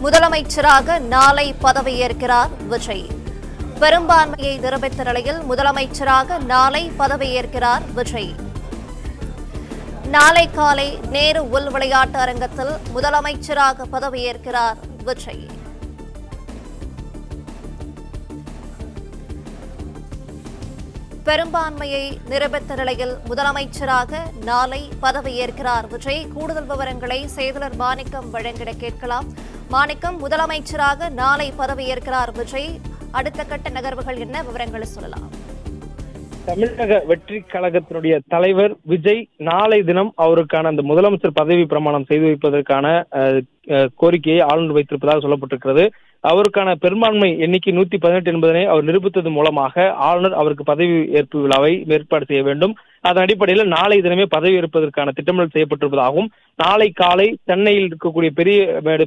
முதலமைச்சராக நாளை பதவியேற்கிறார் விஜய். பெரும்பான்மையை நிரூபித்த நிலையில் முதலமைச்சராக நாளை பதவியேற்கிறார் விஜய். நாளை காலை நேரு உள் விளையாட்டு அரங்கத்தில் முதலமைச்சராக பதவியேற்கிறார் விஜய். பெரும்பான்மையை நிரூபித்த நிலையில் முதலமைச்சராக நாளை பதவியேற்கிறார் விஜய். கூடுதல் விவரங்களை செய்தியாளர் மாணிக்கம் வழங்கிட கேட்கலாம். மாணிக்கம், முதலமைச்சராக நாளை பதவியேற்கிறார் விஜய். அடுத்த கட்ட நகர்வுகள் என்ன, விவரங்களை சொல்லலாம். தமிழக வெற்றி கழகத்தினுடைய தலைவர் விஜய் நாளை தினம் அவருக்கான அந்த முதலமைச்சர் பதவி பிரமாணம் செய்து வைப்பதற்கான கோரிக்கையை ஆளுநர் வைத்திருப்பதாக சொல்லப்பட்டிருக்கிறது. அவருக்கான பெரும்பான்மை எண்ணிக்கை 118 என்பதனை அவர் நிரூபித்தது மூலமாக ஆளுநர் அவருக்கு பதவி ஏற்பு விழாவை ஏற்பாடு செய்ய வேண்டும். அதன் அடிப்படையில் நாளை தினமே பதவி ஏற்பதற்கான திட்டமிடல் செய்யப்பட்டிருப்பதாகவும், நாளை காலை சென்னையில் இருக்கக்கூடிய பெரிய மேடை